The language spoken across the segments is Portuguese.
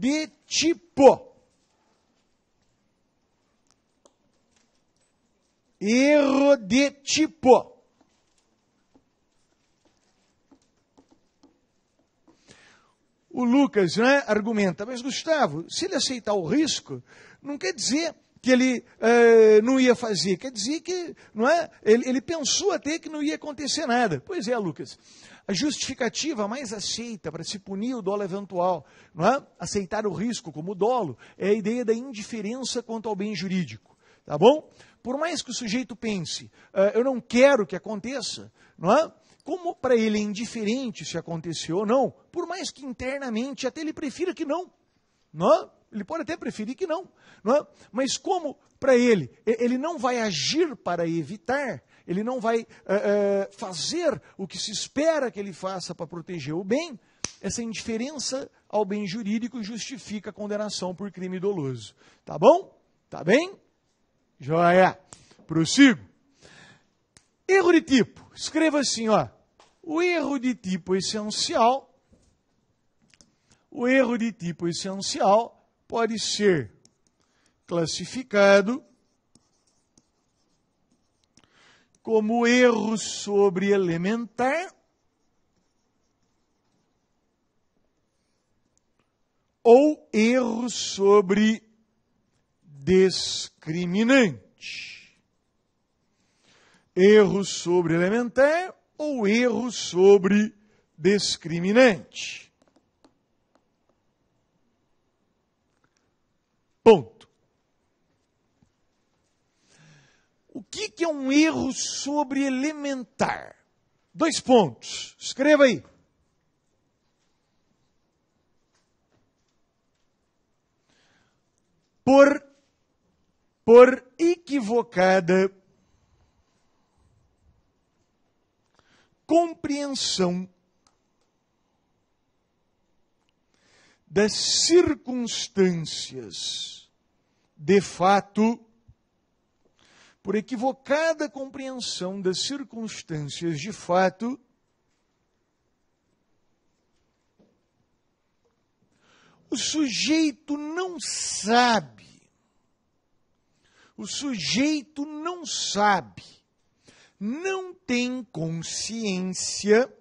de tipo. Erro de tipo. O Lucas, né, argumenta, mas Gustavo, se ele aceitar o risco, não quer dizer que ele não ia fazer, quer dizer que não é, ele pensou até que não ia acontecer nada. Pois é, Lucas, a justificativa mais aceita para se punir o dolo eventual, não é? Aceitar o risco como dolo, é a ideia da indiferença quanto ao bem jurídico, tá bom? Por mais que o sujeito pense, eu não quero que aconteça, não é? Como para ele é indiferente se aconteceu ou não, por mais que internamente até ele prefira que não, não é? Ele pode até preferir que não, não é? Mas como para ele não vai agir para evitar, ele não vai fazer o que se espera que ele faça para proteger o bem, essa indiferença ao bem jurídico justifica a condenação por crime doloso. Tá bom? Tá bem? Joia. Prossigo. Erro de tipo. Escreva assim, ó. O erro de tipo essencial pode ser classificado como erro sobre elementar ou erro sobre discriminante. Erro sobre elementar ou erro sobre discriminante. Ponto. O que é um erro sobre elementar? 2 pontos. Escreva aí. Por equivocada compreensão das circunstâncias de fato, por equivocada compreensão das circunstâncias de fato, o sujeito não sabe, não tem consciência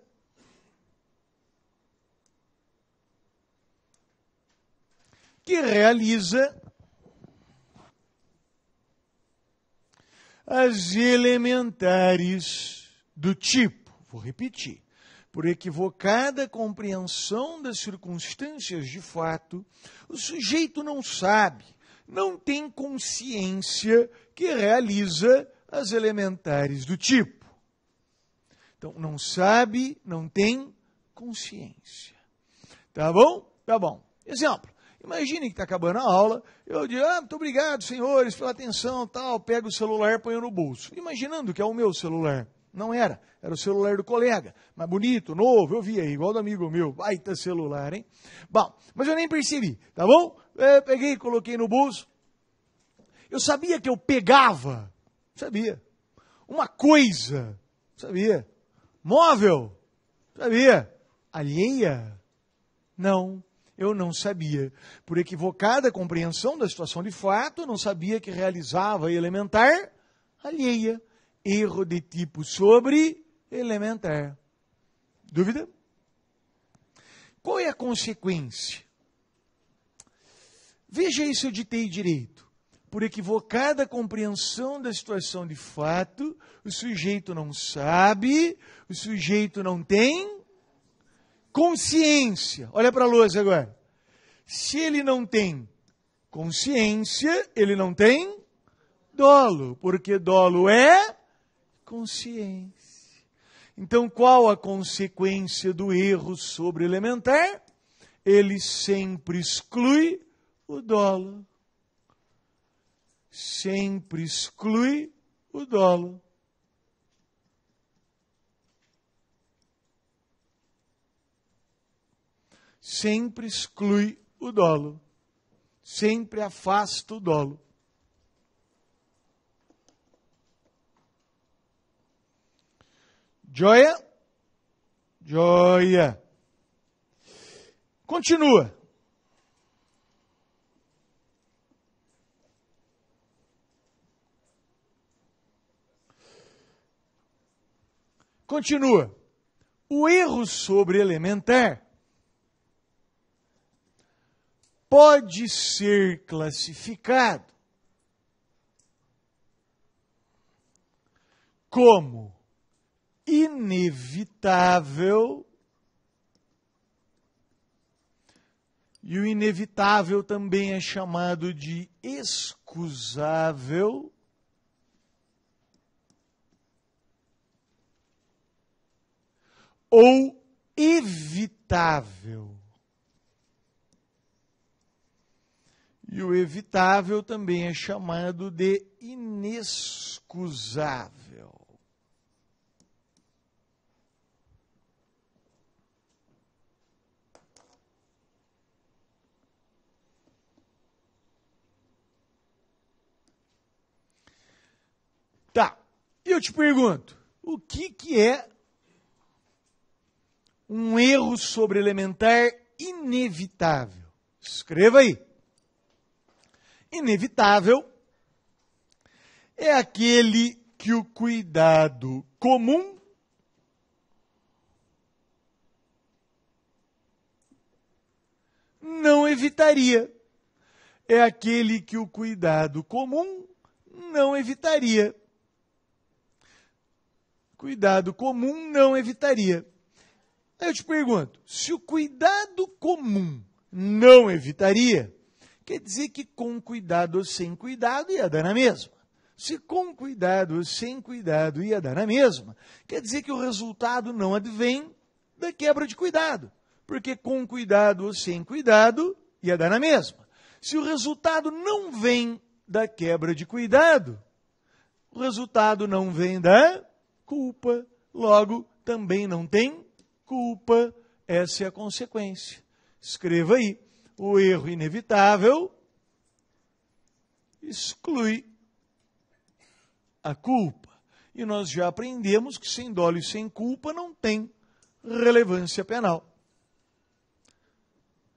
que realiza as elementares do tipo. Vou repetir. Por equivocada compreensão das circunstâncias de fato, o sujeito não sabe, não tem consciência que realiza as elementares do tipo. Então, não sabe, não tem consciência. Tá bom? Tá bom. Exemplo. Imagine que está acabando a aula, eu digo, muito obrigado, senhores, pela atenção, tal, pego o celular e ponho no bolso. Imaginando que é o meu celular. Não era o celular do colega, mas bonito, novo, eu vi aí, igual do amigo meu, baita celular, hein? Bom, mas eu nem percebi, tá bom? Peguei, coloquei no bolso. Eu sabia que eu pegava, sabia. Uma coisa, sabia. Móvel, sabia. Alheia, não. Eu não sabia. Por equivocada compreensão da situação de fato, eu não sabia que realizava elementar alheia. Erro de tipo sobre elementar. Dúvida? Qual é a consequência? Veja aí se eu ditei direito. Por equivocada compreensão da situação de fato, o sujeito não sabe, o sujeito não tem consciência. Olha para a lousa agora. Se ele não tem consciência, ele não tem dolo, porque dolo é consciência. Então, qual a consequência do erro sobre elementar? Ele sempre exclui o dolo. Sempre exclui o dolo. Sempre exclui o dolo. Sempre afasta o dolo. Joia? Joia. Continua. Continua. O erro sobre elementar pode ser classificado como inevitável, e o inevitável também é chamado de excusável, ou evitável. E o evitável também é chamado de inexcusável. Tá, e eu te pergunto, o que é um erro sobre elementar inevitável? Escreva aí. Inevitável é aquele que o cuidado comum não evitaria. É aquele que o cuidado comum não evitaria. Cuidado comum não evitaria. Aí eu te pergunto, se o cuidado comum não evitaria, quer dizer que com cuidado ou sem cuidado ia dar na mesma. Se com cuidado ou sem cuidado ia dar na mesma, quer dizer que o resultado não advém da quebra de cuidado. Porque com cuidado ou sem cuidado ia dar na mesma. Se o resultado não vem da quebra de cuidado, o resultado não vem da culpa, logo também não tem culpa. Essa é a consequência. Escreva aí. O erro inevitável exclui a culpa. E nós já aprendemos que sem dolo e sem culpa não tem relevância penal.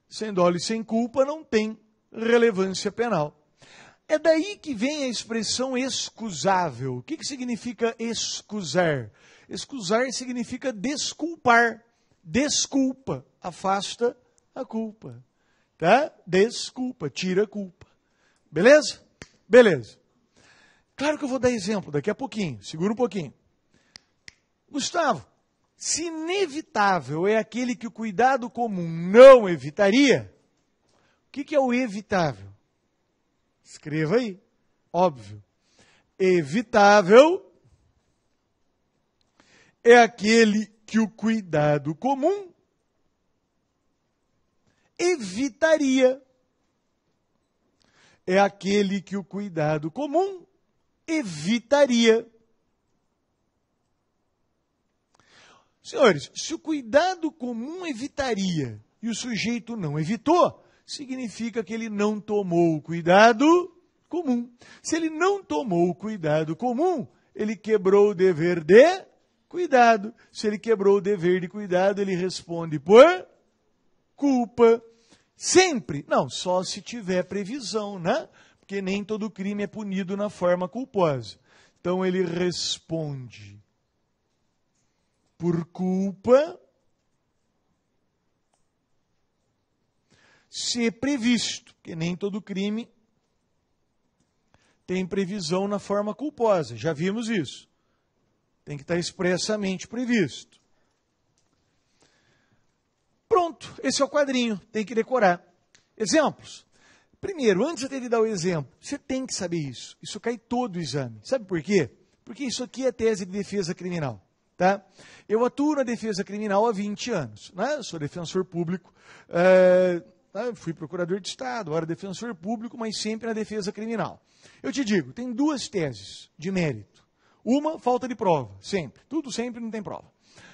Sem dolo e sem culpa não tem relevância penal. É daí que vem a expressão excusável. O que significa excusar? Excusar significa desculpar. Desculpa, afasta a culpa. Tá? Desculpa, tira a culpa. Beleza? Beleza. Claro que eu vou dar exemplo daqui a pouquinho. Segura um pouquinho. Gustavo, se inevitável é aquele que o cuidado comum não evitaria, o que é o evitável? Escreva aí. Óbvio. Evitável é aquele que o cuidado comum evitaria. É aquele que o cuidado comum evitaria. Senhores, se o cuidado comum evitaria e o sujeito não evitou, significa que ele não tomou o cuidado comum. Se ele não tomou o cuidado comum, ele quebrou o dever de cuidado. Se ele quebrou o dever de cuidado, ele responde por culpa. Sempre? Não, só se tiver previsão, né? Porque nem todo crime é punido na forma culposa. Então ele responde por culpa se previsto, porque nem todo crime tem previsão na forma culposa. Já vimos isso. Tem que estar expressamente previsto. Pronto, esse é o quadrinho, tem que decorar. Exemplos. Primeiro, antes de ele dar o exemplo, você tem que saber isso. Isso cai todo o exame. Sabe por quê? Porque isso aqui é tese de defesa criminal. Tá? Eu atuo na defesa criminal há 20 anos. Né? Sou defensor público, fui procurador de Estado, agora defensor público, mas sempre na defesa criminal. Eu te digo, tem duas teses de mérito. Uma, falta de prova, sempre. Tudo sempre não tem prova.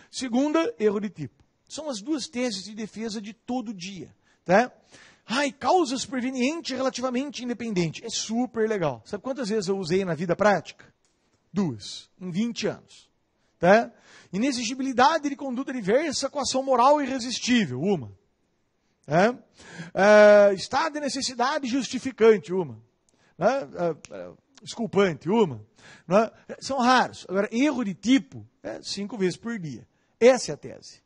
Segunda, erro de tipo. São as duas teses de defesa de todo dia. Tá? Causa superveniente relativamente independente. É super legal. Sabe quantas vezes eu usei na vida prática? 2, em 20 anos. Tá? Inexigibilidade de conduta diversa com ação moral irresistível. Uma. Tá? Estado de necessidade justificante. Uma. desculpante, uma. Não é? São raros. Agora, erro de tipo é 5 vezes por dia. Essa é a tese.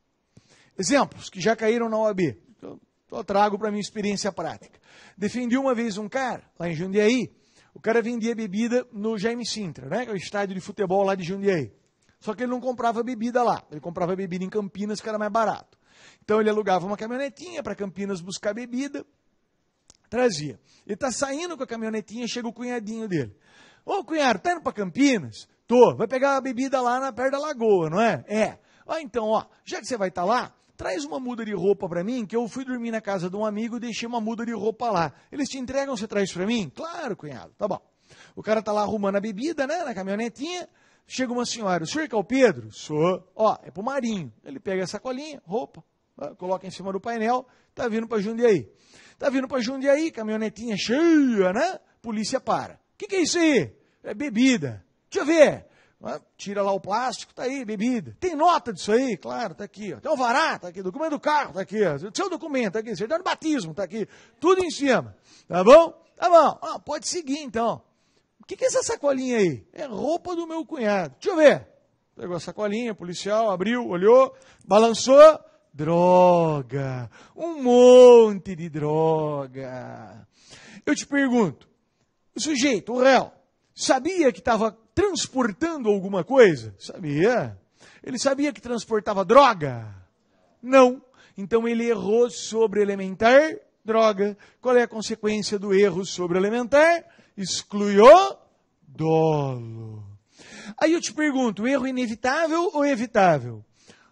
Exemplos que já caíram na OAB. Eu trago para a minha experiência prática. Defendi uma vez um cara, lá em Jundiaí, o cara vendia bebida no Jaime Sintra, né, que é o estádio de futebol lá de Jundiaí. Só que ele não comprava bebida lá, ele comprava bebida em Campinas, que era mais barato. Então ele alugava uma caminhonetinha para Campinas buscar bebida, trazia. Ele está saindo com a caminhonetinha, chega o cunhadinho dele. Ô cunhado, tá indo para Campinas? Tô, vai pegar a bebida lá perto da lagoa, não é? É. Então, já que você vai estar lá, traz uma muda de roupa para mim, que eu fui dormir na casa de um amigo e deixei uma muda de roupa lá. Eles te entregam, você traz para mim? Claro, cunhado, tá bom. O cara tá lá arrumando a bebida, né, na caminhonetinha, chega uma senhora, o senhor que é o Pedro? Sou. É pro Marinho. Ele pega a sacolinha, roupa, coloca em cima do painel, tá vindo para Jundiaí. Tá vindo para Jundiaí, caminhonetinha cheia, né? Polícia para. O que é isso aí? É bebida. Deixa eu ver. Tira lá o plástico, tá aí, bebida. Tem nota disso aí? Claro, tá aqui. Tem o vará, tá aqui. Documento do carro, tá aqui. Seu documento, tá aqui. Certidão de batismo, tá aqui. Tudo em cima. Tá bom? Tá bom. Pode seguir, então. O que é essa sacolinha aí? É roupa do meu cunhado. Deixa eu ver. Pegou a sacolinha, policial, abriu, olhou, balançou. Droga. Um monte de droga. Eu te pergunto, o sujeito, o réu, sabia que estava transportando alguma coisa? Sabia. Ele sabia que transportava droga? Não. Então ele errou sobre elementar droga. Qual é a consequência do erro sobre elementar? Exclui o dolo. Aí eu te pergunto, erro inevitável ou evitável?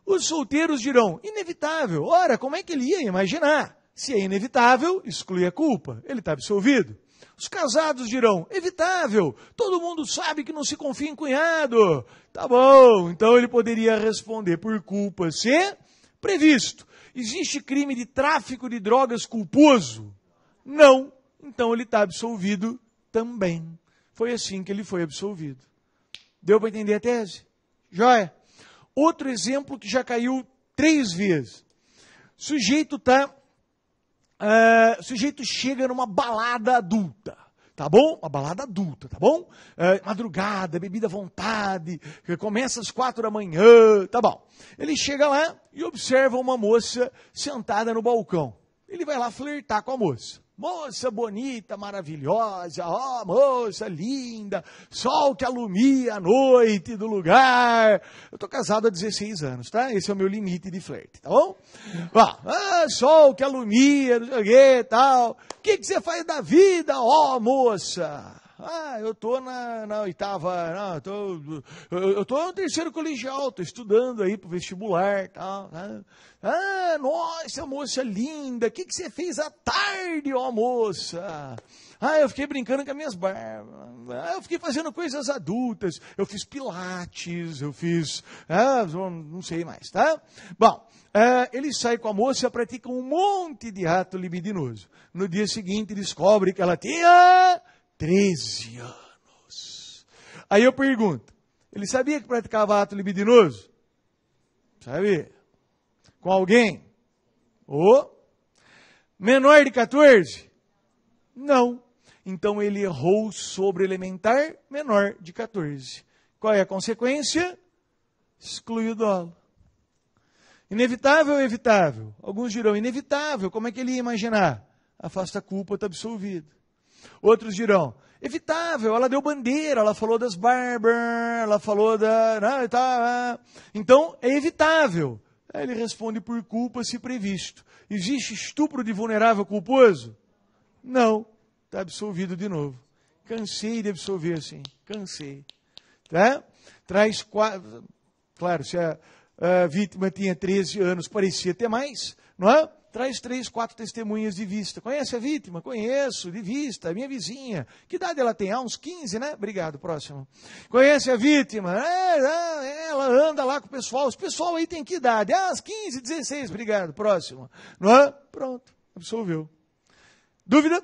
Os solteiros dirão, inevitável. Ora, como é que ele ia imaginar? Se é inevitável, exclui a culpa. Ele está absolvido. Os casados dirão, evitável, todo mundo sabe que não se confia em cunhado. Tá bom, então ele poderia responder por culpa se previsto. Existe crime de tráfico de drogas culposo? Não, então ele está absolvido também. Foi assim que ele foi absolvido. Deu para entender a tese? Joia. Outro exemplo que já caiu 3 vezes. Sujeito chega numa balada adulta, tá bom? Uma balada adulta, tá bom? Madrugada, bebida à vontade, começa às 4 da manhã, tá bom. Ele chega lá e observa uma moça sentada no balcão. Ele vai lá flertar com a moça. Moça bonita, maravilhosa, moça linda, sol que alumia a noite do lugar. Eu tô casado há 16 anos, tá? Esse é o meu limite de flerte, tá bom? Sol que alumia, não sei o que, tal. O que você faz da vida, moça? Eu tô na oitava, eu tô no 3º colegial, tô estudando aí pro vestibular, tal, né? Nossa, moça linda, o que você fez à tarde, moça? Eu fiquei brincando com as minhas barbas, eu fiquei fazendo coisas adultas, eu fiz pilates, eu fiz, não sei mais, tá? Bom, ele sai com a moça, pratica um monte de ato libidinoso. No dia seguinte descobre que ela tinha 13 anos. Aí eu pergunto, ele sabia que praticava ato libidinoso? Sabia? Com alguém? Menor de 14? Não. Então ele errou sobre elementar menor de 14. Qual é a consequência? Exclui o dolo. Inevitável ou evitável? Alguns dirão inevitável, como é que ele ia imaginar? Afasta a culpa, está absolvido. Outros dirão, evitável, ela deu bandeira, ela falou das barbas, ela falou da... Então, é evitável. Aí ele responde por culpa se previsto. Existe estupro de vulnerável culposo? Não. Está absolvido de novo. Cansei de absolver assim. Cansei. Tá? Traz 4... Claro, se a vítima tinha 13 anos, parecia ter mais, não é? Traz 3, 4 testemunhas de vista. Conhece a vítima? Conheço, de vista, minha vizinha. Que idade ela tem? Uns 15, né? Obrigado, próximo. Conhece a vítima? Ela anda lá com o pessoal. Os pessoal aí tem que idade? Uns 15, 16. Obrigado, próximo. Não é? Pronto, absolveu. Dúvida?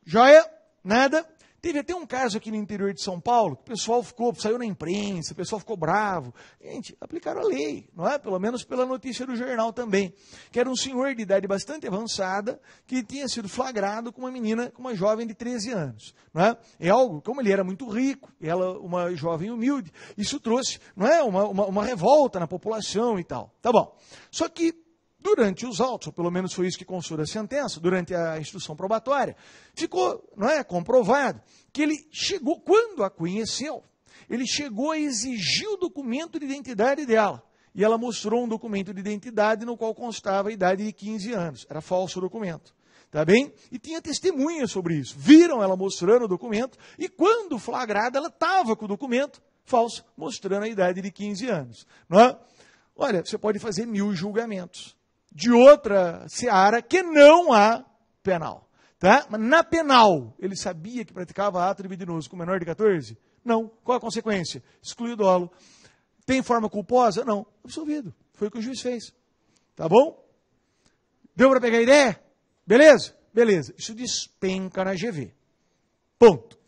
Joia? Nada? Teve até um caso aqui no interior de São Paulo, que o pessoal saiu na imprensa, o pessoal ficou bravo. Gente, aplicaram a lei, não é? Pelo menos pela notícia do jornal também. Que era um senhor de idade bastante avançada, que tinha sido flagrado com uma menina, com uma jovem de 13 anos. Não é? É algo, como ele era muito rico, ela uma jovem humilde, isso trouxe, não é? Uma revolta na população e tal. Tá bom. Só que, durante os autos, ou pelo menos foi isso que constou da sentença, durante a instrução probatória, ficou, não é, comprovado que ele chegou, quando a conheceu, ele chegou a exigir o documento de identidade dela. E ela mostrou um documento de identidade no qual constava a idade de 15 anos. Era falso o documento. Tá bem? E tinha testemunhas sobre isso. Viram ela mostrando o documento e quando flagrada ela estava com o documento falso, mostrando a idade de 15 anos. Não é? Olha, você pode fazer 1000 julgamentos de outra seara que não há penal. Tá? Mas na penal, ele sabia que praticava ato libidinoso com menor de 14? Não. Qual a consequência? Exclui o dolo. Tem forma culposa? Não. Absolvido. Foi o que o juiz fez. Tá bom? Deu para pegar a ideia? Beleza? Beleza. Isso despenca na GV. Ponto.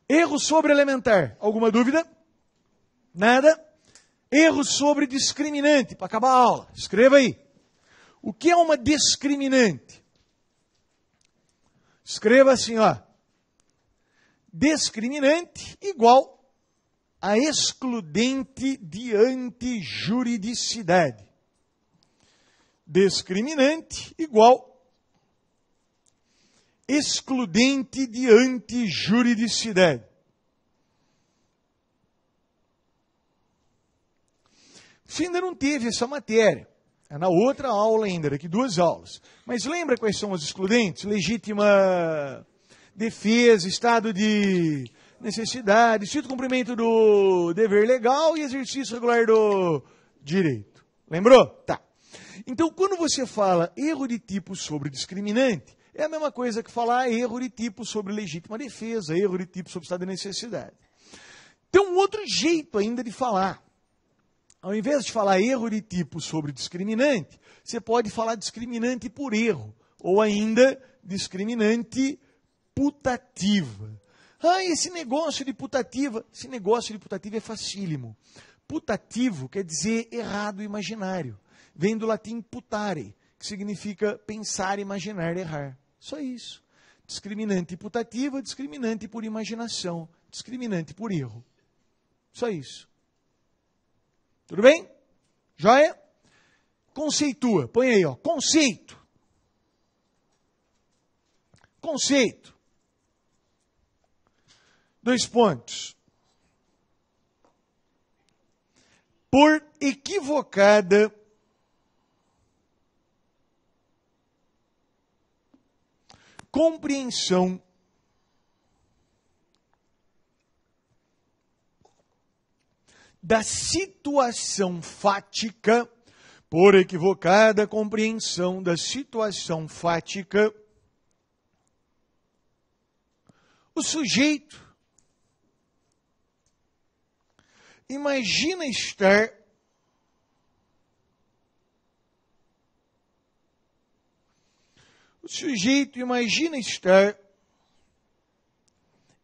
Erro sobre elementar. Alguma dúvida? Nada? Erro sobre discriminante. Para acabar a aula. Escreva aí. O que é uma discriminante? Escreva assim, ó. Discriminante igual a excludente de antijuridicidade. Discriminante igual excludente de antijuridicidade. Você ainda não teve essa matéria. É na outra aula ainda, daqui 2 aulas. Mas lembra quais são os excludentes? Legítima defesa, estado de necessidade, estrito cumprimento do dever legal e exercício regular do direito. Lembrou? Tá. Então, quando você fala erro de tipo sobre discriminante, é a mesma coisa que falar erro de tipo sobre legítima defesa, erro de tipo sobre estado de necessidade. Tem um outro jeito ainda de falar. Ao invés de falar erro de tipo sobre discriminante, você pode falar discriminante por erro, ou ainda discriminante putativa. Ah, esse negócio de putativa é facílimo. Putativo quer dizer errado imaginário. Vem do latim putare, que significa pensar, imaginar, errar. Só isso. Discriminante putativa, discriminante por imaginação, discriminante por erro. Só isso. Tudo bem? Joia? Conceitua. Põe aí, ó. Conceito. Conceito. 2 pontos. Por equivocada compreensão da situação fática, por equivocada compreensão da situação fática, o sujeito imagina estar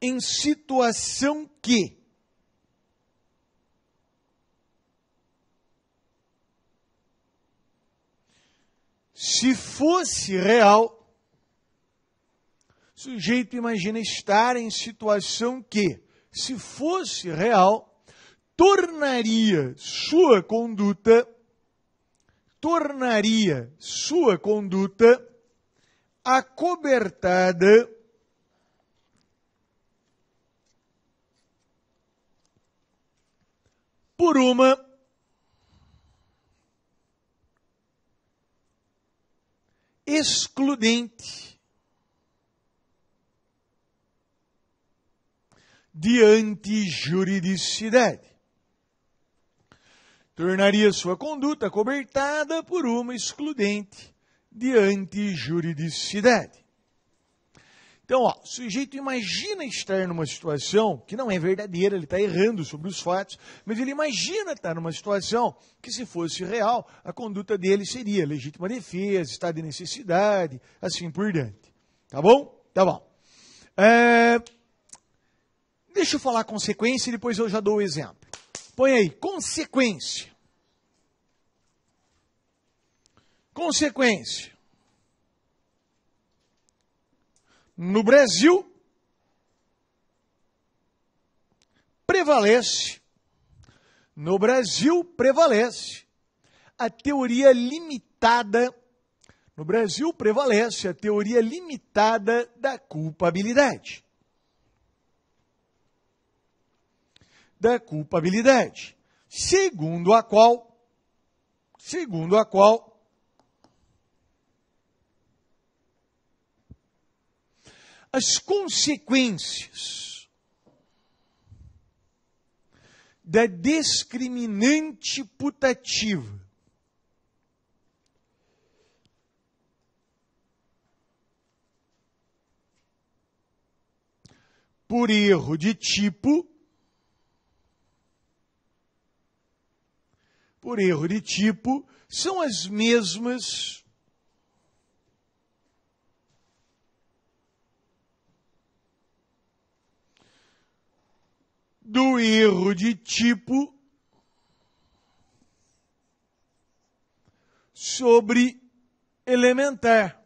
em situação que se fosse real, o sujeito imagina estar em situação que, se fosse real, tornaria sua conduta acobertada por uma excludente de antijuridicidade. Tornaria sua conduta acobertada por uma excludente de antijuridicidade. Então, ó, o sujeito imagina estar numa situação que não é verdadeira, ele está errando sobre os fatos, mas ele imagina estar numa situação que, se fosse real, a conduta dele seria legítima defesa, estado de necessidade, assim por diante. Tá bom? Tá bom. Deixa eu falar consequência e depois eu já dou o exemplo. Põe aí, consequência. Consequência. No Brasil, prevalece a teoria limitada. No Brasil, prevalece a teoria limitada da culpabilidade. Segundo a qual as consequências da discriminante putativa por erro de tipo são as mesmas do erro de tipo sobre elementar.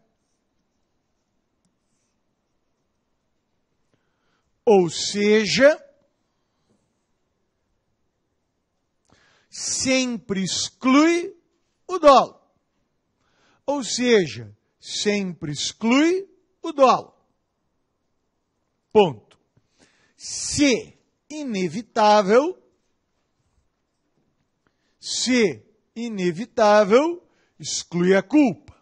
Ou seja, sempre exclui o dolo. Ponto. Se inevitável, exclui a culpa.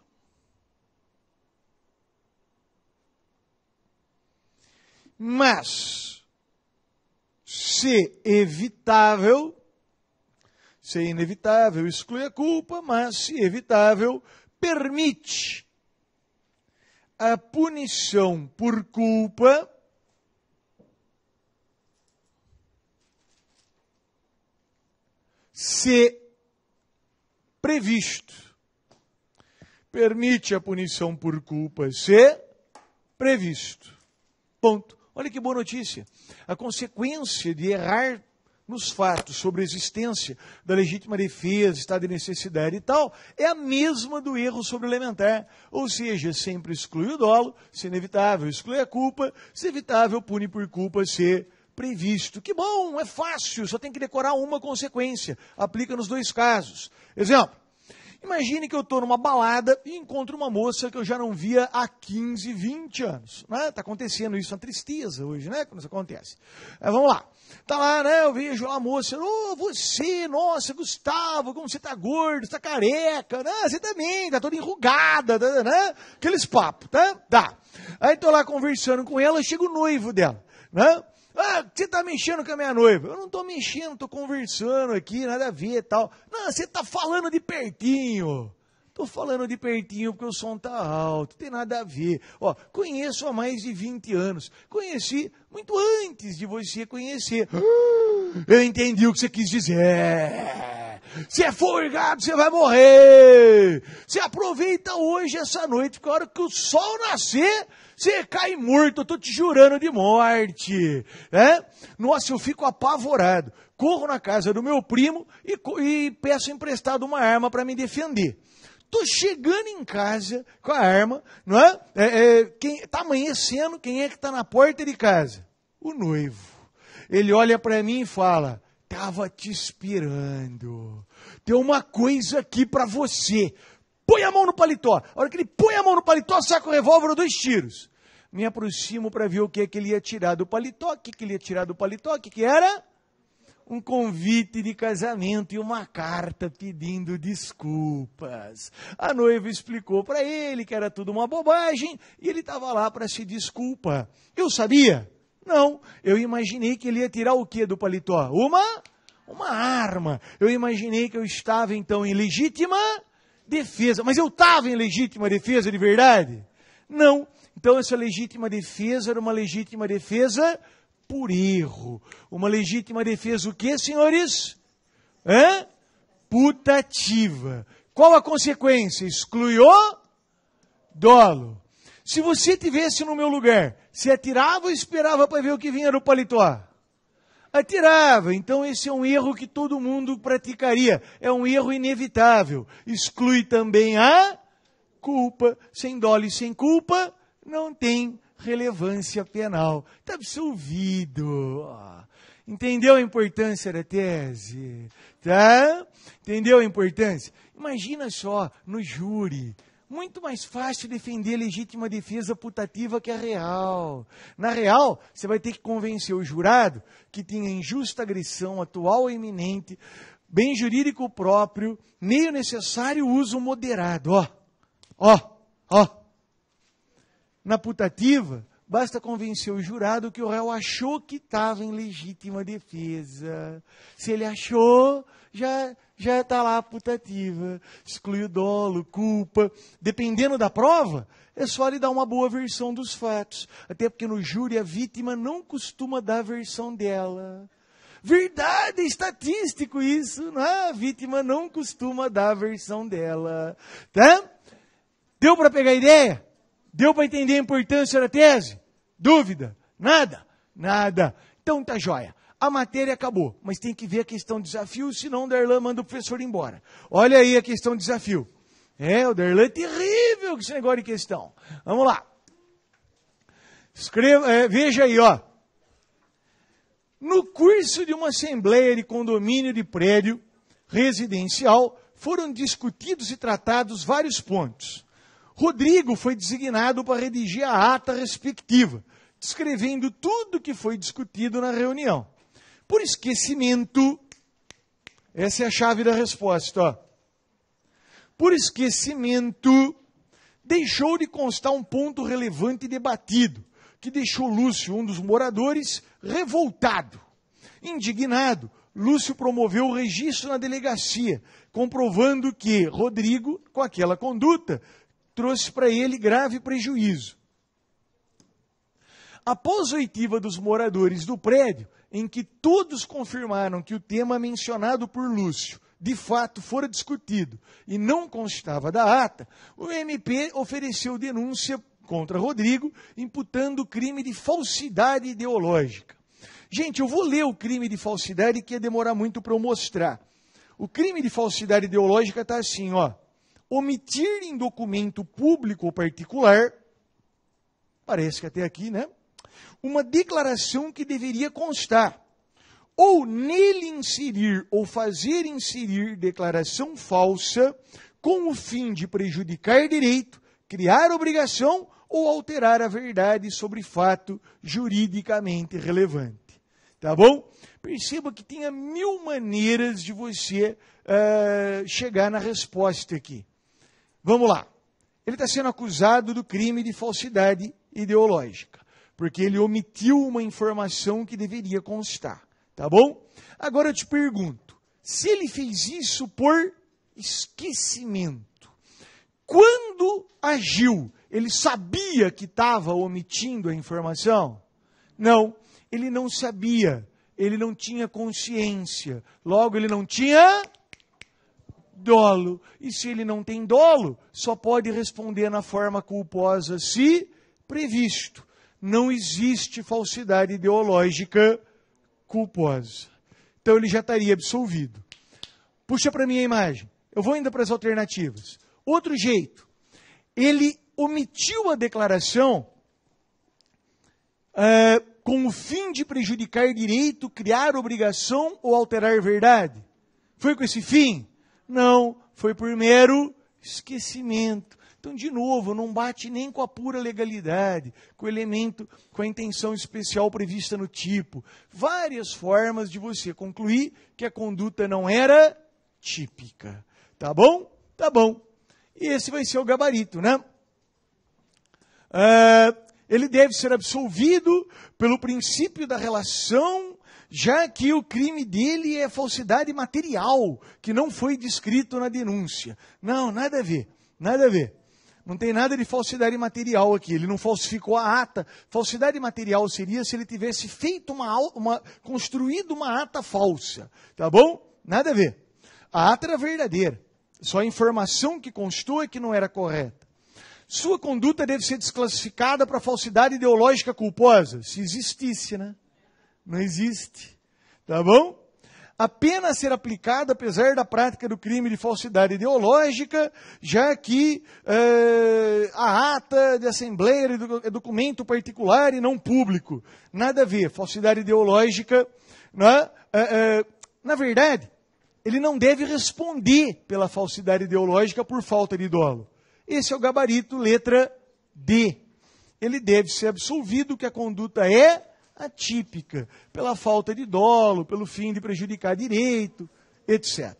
Mas, se inevitável, exclui a culpa, mas, se evitável, permite a punição por culpa se previsto. Ponto. Olha que boa notícia. A consequência de errar nos fatos sobre a existência da legítima defesa, estado de necessidade e tal, é a mesma do erro sobre elementar. Ou seja, sempre exclui o dolo, se inevitável, exclui a culpa, se evitável, pune por culpa, se previsto. Que bom, é fácil, só tem que decorar uma consequência. Aplica nos dois casos. Exemplo, imagine que eu estou numa balada e encontro uma moça que eu já não via há 15, 20 anos. Está acontecendo isso, uma tristeza hoje, né? Quando isso acontece. Vamos lá. Está lá, né? Eu vejo lá a moça, você, nossa, Gustavo, como você está gordo, você está careca, né? Você também, está toda enrugada, né? Aqueles papos, tá? Tá. Aí estou lá conversando com ela, chega o noivo dela, né? Você está mexendo com a minha noiva? Eu não estou mexendo, estou conversando aqui, nada a ver e tal. Não, você está falando de pertinho. Estou falando de pertinho porque o som está alto, tem nada a ver. Conheço há mais de 20 anos. Conheci muito antes de você conhecer. Eu entendi o que você quis dizer. Você é folgado, você vai morrer. Você aproveita hoje, essa noite, porque a hora que o sol nascer, você cai morto, eu estou te jurando de morte. Nossa, eu fico apavorado. Corro na casa do meu primo e peço emprestado uma arma para me defender. Estou chegando em casa com a arma, não é? Está amanhecendo, quem é que está na porta de casa? O noivo. Ele olha para mim e fala, estava te esperando. Tem uma coisa aqui para você. Põe a mão no paletó. A hora que ele põe a mão no paletó, saca o revólver, 2 tiros. Me aproximo para ver o que é que ele ia tirar do paletó. O que ele ia tirar do paletó? O que era? Um convite de casamento e uma carta pedindo desculpas. A noiva explicou para ele que era tudo uma bobagem e ele estava lá para se desculpar. Eu sabia? Não. Eu imaginei que ele ia tirar o que do paletó? Uma arma. Eu imaginei que eu estava então em legítima defesa. Mas eu estava em legítima defesa de verdade? Não. Então essa legítima defesa era uma legítima defesa por erro. Uma legítima defesa o quê, senhores? Putativa. Qual a consequência? Exclui o dolo. Se você estivesse no meu lugar, você atirava ou esperava para ver o que vinha do paletó? Atirava. Então esse é um erro que todo mundo praticaria. É um erro inevitável. Exclui também a culpa. Sem dolo e sem culpa, não tem relevância penal. Está absolvido. Entendeu a importância da tese? Tá? Entendeu a importância? Imagina só, no júri. Muito mais fácil defender a legítima defesa putativa que a real. Na real, você vai ter que convencer o jurado que tinha injusta agressão atual ou iminente, bem jurídico próprio, meio necessário uso moderado. Ó. Na putativa, basta convencer o jurado que o réu achou que estava em legítima defesa. Se ele achou, já está lá a putativa. Exclui o dolo, culpa. Dependendo da prova, é só ele dar uma boa versão dos fatos. Até porque no júri a vítima não costuma dar a versão dela. Verdade, é estatístico isso. A vítima não costuma dar a versão dela. Tá? Deu para pegar a ideia? Deu para entender a importância da tese? Dúvida? Nada? Nada. Então tá joia. A matéria acabou, mas tem que ver a questão desafio, senão o Darlan manda o professor embora. Olha aí a questão desafio. O Darlan é terrível com esse negócio de questão. Vamos lá. Veja aí, ó. No curso de uma assembleia de condomínio de prédio residencial, foram discutidos e tratados vários pontos. Rodrigo foi designado para redigir a ata respectiva, descrevendo tudo que foi discutido na reunião. Por esquecimento, essa é a chave da resposta, ó. Por esquecimento, deixou de constar um ponto relevante e debatido, que deixou Lúcio, um dos moradores, revoltado. Indignado, Lúcio promoveu o registro na delegacia, comprovando que Rodrigo, com aquela conduta, trouxe para ele grave prejuízo. Após a oitiva dos moradores do prédio, em que todos confirmaram que o tema mencionado por Lúcio, de fato, fora discutido e não constava da ata, o MP ofereceu denúncia contra Rodrigo, imputando o crime de falsidade ideológica. Gente, eu vou ler o crime de falsidade, que ia demorar muito para eu mostrar. O crime de falsidade ideológica está assim, ó. Omitir em documento público ou particular, parece que até aqui, né? Uma declaração que deveria constar, ou nele inserir ou fazer inserir declaração falsa com o fim de prejudicar direito, criar obrigação ou alterar a verdade sobre fato juridicamente relevante. Tá bom? Perceba que tinha 1000 maneiras de você chegar na resposta aqui. Vamos lá. Ele está sendo acusado do crime de falsidade ideológica, porque ele omitiu uma informação que deveria constar. Tá bom? Agora eu te pergunto, se ele fez isso por esquecimento, quando agiu, ele sabia que estava omitindo a informação? Não, ele não sabia, ele não tinha consciência, logo ele não tinha dolo. E se ele não tem dolo, só pode responder na forma culposa se previsto. Não existe falsidade ideológica culposa. Então ele já estaria absolvido. Puxa para mim a imagem. Eu vou indo para as alternativas. Outro jeito. Ele omitiu a declaração com o fim de prejudicar direito, criar obrigação ou alterar verdade. Foi com esse fim? Não, foi por mero esquecimento. Então, de novo, não bate nem com a pura legalidade, com o elemento, com a intenção especial prevista no tipo. Várias formas de você concluir que a conduta não era típica. Tá bom? Tá bom. E esse vai ser o gabarito, né? Ele deve ser absolvido pelo princípio da relação, já que o crime dele é falsidade material, que não foi descrito na denúncia. Não, nada a ver, nada a ver. Não tem nada de falsidade material aqui, ele não falsificou a ata. Falsidade material seria se ele tivesse feito construído uma ata falsa, tá bom? Nada a ver. A ata era verdadeira, só a informação que constou é que não era correta. Sua conduta deve ser desclassificada para falsidade ideológica culposa, se existisse, né? Não existe. Tá bom? A pena a ser aplicada apesar da prática do crime de falsidade ideológica, já que a ata de assembleia é documento particular e não público. Nada a ver. Falsidade ideológica, né? Na verdade, ele não deve responder pela falsidade ideológica por falta de dolo. Esse é o gabarito letra D. Ele deve ser absolvido que a conduta é atípica, pela falta de dolo, pelo fim de prejudicar direito, etc.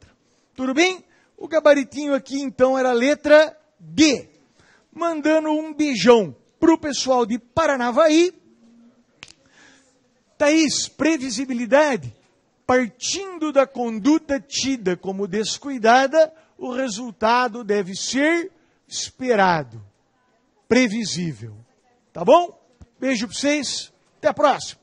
Tudo bem? O gabaritinho aqui, então, era a letra D. Mandando um beijão para o pessoal de Paranavaí. Thaís, previsibilidade. Partindo da conduta tida como descuidada, o resultado deve ser esperado, previsível. Tá bom? Beijo para vocês. Até a próxima.